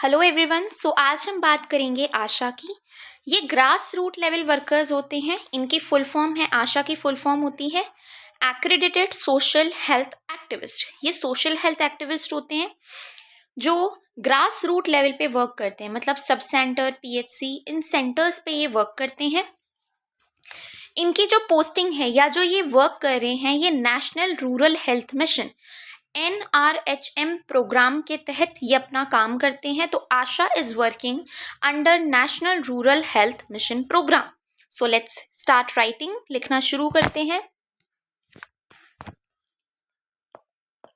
Hello everyone. आज हम बात करेंगे आशा की। ये ग्रास रूट लेवल वर्कर्स होते हैं। इनकी फुल फॉर्म है, आशा की फुल फॉर्म होती है एक्रेडिटेड सोशल हेल्थ एक्टिविस्ट। ये सोशल हेल्थ एक्टिविस्ट होते हैं जो ग्रास रूट लेवल पे वर्क करते हैं, मतलब सब सेंटर, पीएचसी, इन सेंटर्स पे ये वर्क करते हैं। इनकी जो पोस्टिंग है या जो ये वर्क कर रहे हैं, ये national rural health mission NRHM program के तहत ये अपना काम करते हैं। तो ASHA is working under national rural health mission program. So let's start writing. लिखना शुरू करते हैं।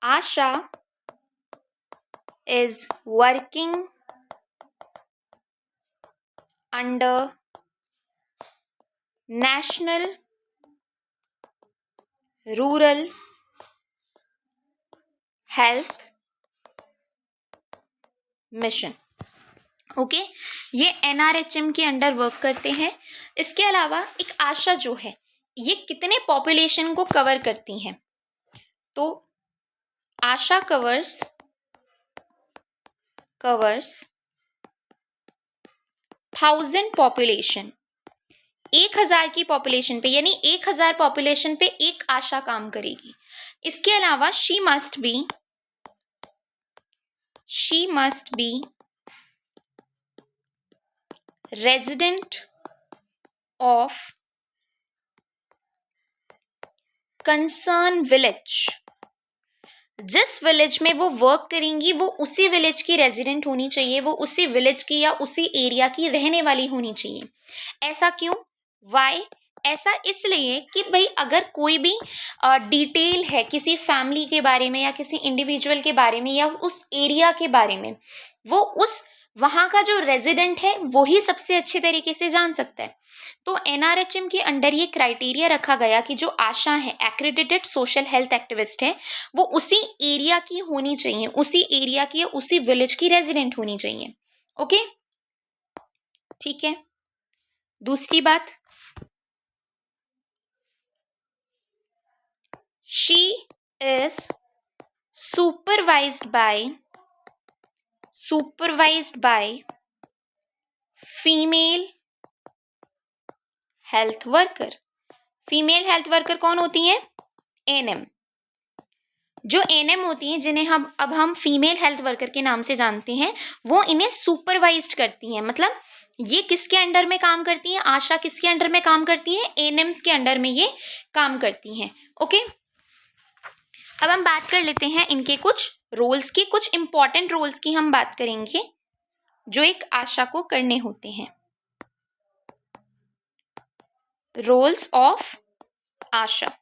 ASHA is working under national rural health mission. Okay, ये NRHM के अंडर वर्क करते हैं। इसके अलावा एक आशा जो है, ये कितने पॉपुलेशन को कवर करती हैं? तो आशा कवर्स 1000 पॉपुलेशन। 1000 की पॉपुलेशन पे, यानी 1000 पॉपुलेशन पे एक आशा काम करेगी। इसके अलावा she must be resident of concern village. जिस विलेज में वो वर्क करेंगी वो उसी विलेज की रेजिडेंट होनी चाहिए, वो उसी विलेज की या उसी एरिया की रहने वाली होनी चाहिए। ऐसा क्यों? वाई? ऐसा इसलिए कि भाई अगर कोई भी डिटेल है किसी फैमिली के बारे में या किसी इंडिविजुअल के बारे में या उस एरिया के बारे में, वो उस वहाँ का जो रेजिडेंट है वो ही सबसे अच्छे तरीके से जान सकता है। तो NRHM के अंडर ये क्राइटेरिया रखा गया कि जो आशा है, एक्रेडिटेड सोशल हेल्थ एक्टिविस्ट है, वो उसी एरिया की होनी चाहिए, उसी एरिया की या उसी विलेज की रेजिडेंट होनी चाहिए। ओके, ठीक है। दूसरी बात, she is supervised by female health worker. Female health worker कौन होती हैं? एएनएम। जो एएनएम होती हैं, जिन्हें हम फीमेल हेल्थ वर्कर के नाम से जानते हैं, वो इन्हें सुपरवाइज करती हैं। मतलब ये किसके अंडर में काम करती हैं? आशा किसके अंडर में काम करती हैं? एएनएम्स के अंडर में ये काम करती हैं। ओके, अब हम बात कर लेते हैं इनके कुछ रोल्स की। कुछ इंपॉर्टेंट रोल्स की हम बात करेंगे जो एक आशा को करने होते हैं। Roles of ASHA.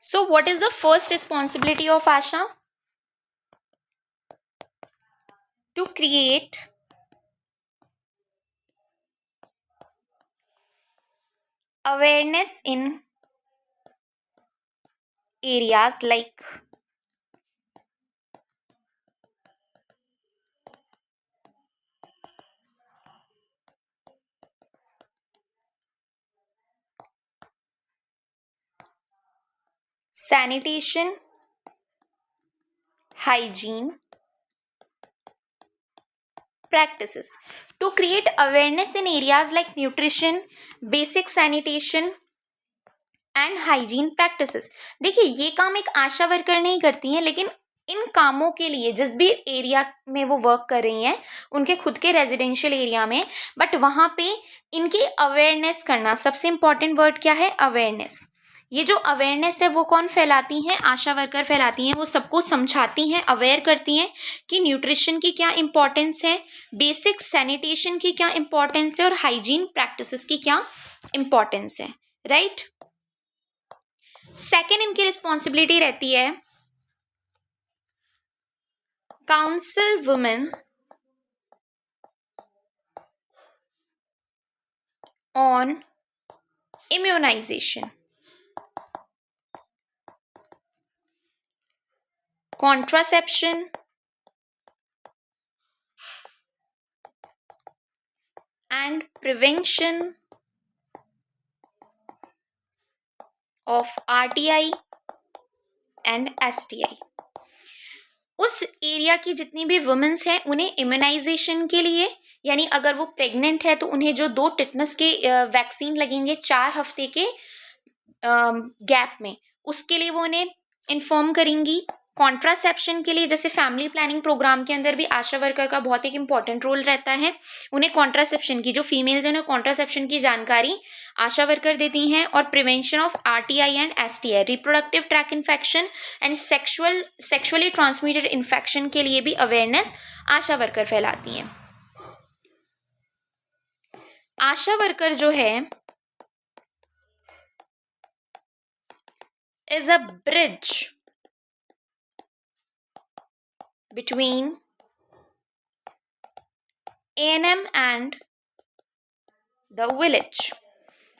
So what is the first responsibility of ASHA? To create awareness in areas like sanitation, hygiene practices. To create awareness in areas like nutrition, basic sanitation and hygiene practices. देखिए, ये काम एक आशा worker नहीं करती हैं, लेकिन इन कामों के लिए जिस भी एरिया में वो वर्क कर रही हैं, उनके खुद के रेजिडेंशियल एरिया में, बट वहाँ पे इनकी अवेयरनेस करना, सबसे इम्पॉर्टेंट वर्ड क्या है? अवेयरनेस। ये जो अवेयरनेस है वो कौन फैलाती हैं? आशा वर्कर फैलाती हैं। वो सबको समझाती हैं, अवेयर करती हैं कि न्यूट्रिशन की क्या इंपॉर्टेंस है, बेसिक सैनिटेशन की क्या इंपॉर्टेंस है और हाइजीन प्रैक्टिसेस की क्या इंपॉर्टेंस है। राइट। सेकेंड इनकी रिस्पॉन्सिबिलिटी रहती है counsel women on immunisation, contraception, and prevention of RTI and STI। उस एरिया की जितनी भी वुमेन्स हैं उन्हें इम्यूनाइजेशन के लिए, यानी अगर वो प्रेग्नेंट है तो उन्हें जो 2 टिटनस के वैक्सीन लगेंगे 4 हफ्ते के गैप में, उसके लिए वो उन्हें इन्फॉर्म करेंगी। कॉन्ट्रासेप्शन के लिए जैसे फैमिली प्लानिंग प्रोग्राम के अंदर भी आशा वर्कर का बहुत एक इंपॉर्टेंट रोल रहता है। उन्हें कॉन्ट्रासेप्शन की, जो फीमेल्स हैं उन्हें कॉन्ट्रासेप्शन की जानकारी आशा वर्कर देती हैं। और prevention of RTI and STI, reproductive tract infection and sexually transmitted infection के लिए भी अवेयरनेस आशा वर्कर फैलाती हैं। आशा वर्कर जो है is a bridge between ANM and the village।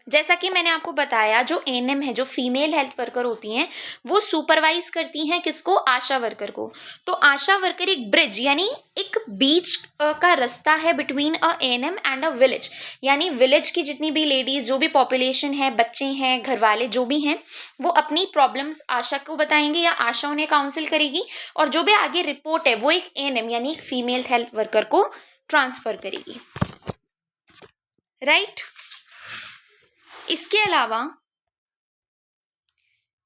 जैसा कि मैंने आपको बताया, जो ANM है, जो फीमेल हेल्थ वर्कर होती हैं, वो सुपरवाइज करती हैं किसको? आशा वर्कर को। तो आशा वर्कर एक ब्रिज, यानी एक बीच का रास्ता है between a ANM and a village, यानी विलेज की जितनी भी लेडीज, जो भी पॉपुलेशन है, बच्चे हैं, घर वाले जो भी हैं, वो अपनी प्रॉब्लम्स आशा को बताएंगे या आशा उन्हें काउंसिल करेगी, और जो भी आगे रिपोर्ट है वो एक ANM यानी एक फीमेल हेल्थ वर्कर को ट्रांसफर करेगी। राइट। इसके अलावा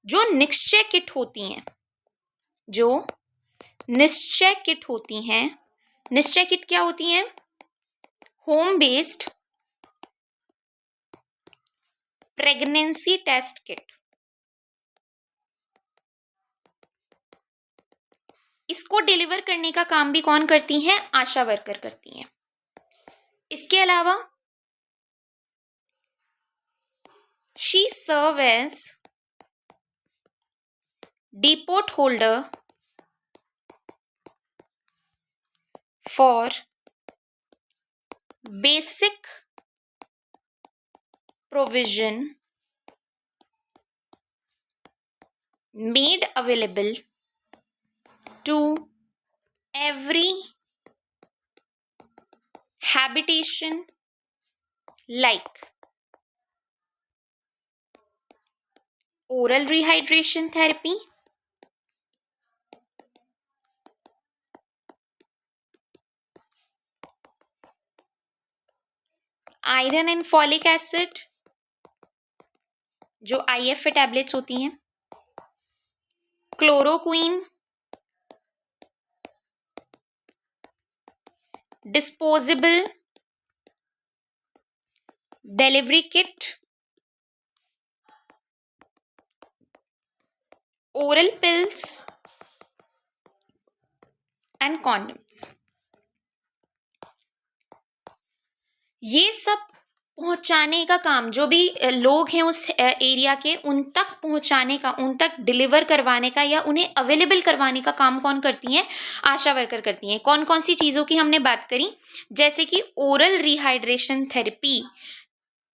जो निश्चय किट होती हैं, जो निश्चय किट होती हैं, निश्चय किट क्या होती हैं? Home based pregnancy test kit. इसको डिलीवर करने का काम भी कौन करती हैं? आशा वर्कर करती हैं। इसके अलावा she serve as depot holder for basic provision made available to every habitation like oral rehydration therapy, iron and folic acid, जो IF टैबलेट्स होती हैं, chloroquine, disposable delivery kit, oral pills and condoms. ये सब पहुंचाने का काम, जो भी लोग हैं उस एरिया के, उन तक पहुंचाने का, उन तक डिलीवर करवाने का या उन्हें अवेलेबल करवाने का काम कौन करती हैं? आशा वर्कर करती हैं। कौन कौन सी चीज़ों की हमने बात करी? जैसे कि ओरल रिहाइड्रेशन थेरेपी,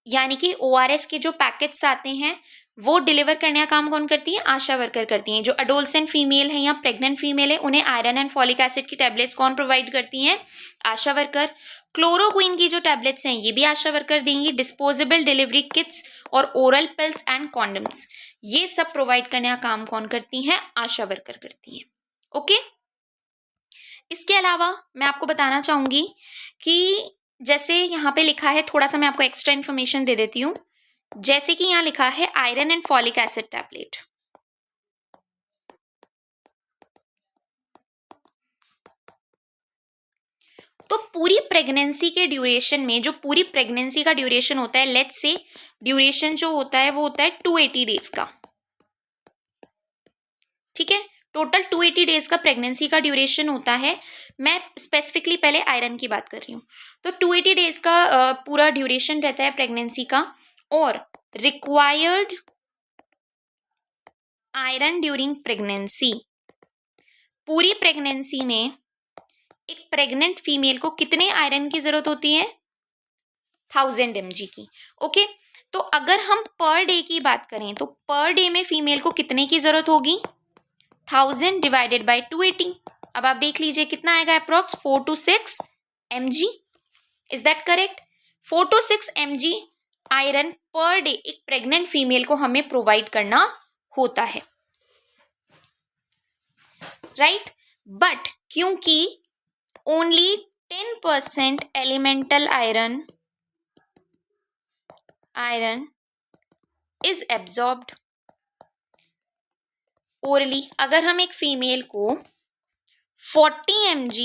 यानी कि ORS के जो पैकेट्स आते हैं वो डिलीवर करने का काम कौन करती है? आशा वर्कर करती हैं। जो अडोलसेंट फीमेल है या प्रेग्नेंट फीमेल है उन्हें आयरन एंड फॉलिक एसिड की टैबलेट्स कौन प्रोवाइड करती हैं? आशा वर्कर। क्लोरोक्वीन की जो टैबलेट्स हैं ये भी आशा वर्कर देंगी। डिस्पोजेबल डिलीवरी किट्स और ओरल पिल्स एंड कॉन्डम्स, ये सब प्रोवाइड करने का काम कौन करती हैं? आशा वर्कर करती हैं। ओके। इसके अलावा मैं आपको बताना चाहूंगी कि जैसे यहाँ पे लिखा है, थोड़ा सा मैं आपको एक्स्ट्रा इन्फॉर्मेशन दे देती हूँ। जैसे कि यहाँ लिखा है iron and folic acid tablet, तो पूरी प्रेगनेंसी के ड्यूरेशन में, जो पूरी प्रेगनेंसी का ड्यूरेशन होता है, लेट्स से ड्यूरेशन जो होता है वो होता है 280 डेज का। ठीक है, टोटल 280 डेज का प्रेगनेंसी का ड्यूरेशन होता है। मैं स्पेसिफिकली पहले आयरन की बात कर रही हूँ। तो 280 डेज का पूरा ड्यूरेशन रहता है प्रेगनेंसी का। और रिक्वायर्ड आयरन ड्यूरिंग प्रेगनेंसी, पूरी प्रेगनेंसी में एक प्रेग्नेंट फीमेल को कितने आयरन की जरूरत होती है? 1000 mg की। ओके, तो अगर हम पर डे की बात करें तो पर डे में फीमेल को कितने की जरूरत होगी? 1000 डिवाइडेड बाय 280। अब आप देख लीजिए कितना आएगा, approx 4 to 6 mg। Is that correct? 4 to 6 mg iron per day एक प्रेग्नेंट फीमेल को हमें प्रोवाइड करना होता है, राइट। बट क्योंकि only 10% elemental iron is absorbed orally, अगर हम एक फीमेल को 40 mg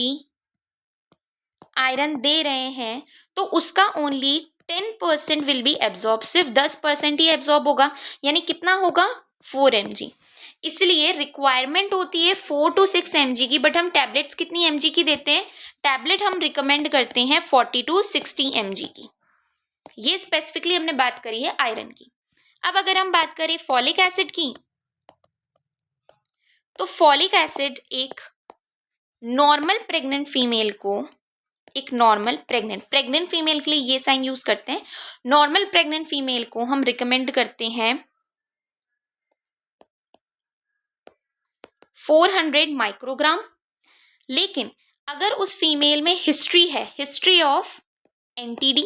आयरन दे रहे हैं तो उसका ओनली 10% विल बी एब्जॉर्ब, सिर्फ 10% ही एब्जॉर्ब होगा, यानी कितना होगा 4 mg। इसलिए रिक्वायरमेंट होती है 4 to 6 mg की, बट हम टैबलेट्स कितनी mg की देते हैं, टैबलेट हम रिकमेंड करते हैं 40 to 60 mg की। ये स्पेसिफिकली हमने बात करी है आयरन की। अब अगर हम बात करें फॉलिक एसिड की, तो फॉलिक एसिड एक नॉर्मल प्रेग्नेंट फीमेल को, एक नॉर्मल प्रेग्नेंट फीमेल के लिए ये साइन यूज करते हैं, नॉर्मल प्रेग्नेंट फीमेल को हम रिकमेंड करते हैं 400 माइक्रोग्राम। लेकिन अगर उस फीमेल में हिस्ट्री है, हिस्ट्री ऑफ एनटीडी,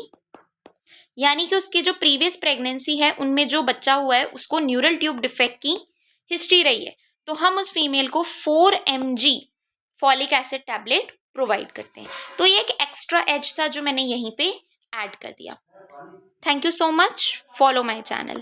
यानी कि उसकी जो प्रीवियस प्रेगनेंसी है उनमें जो बच्चा हुआ है उसको न्यूरल ट्यूब डिफेक्ट की हिस्ट्री रही है, तो हम उस फीमेल को 4 mg folic acid tablet provide करते हैं। तो ये एक एक्स्ट्रा एज था जो मैंने यहीं पे ऐड कर दिया। Thank you so much, follow my channel.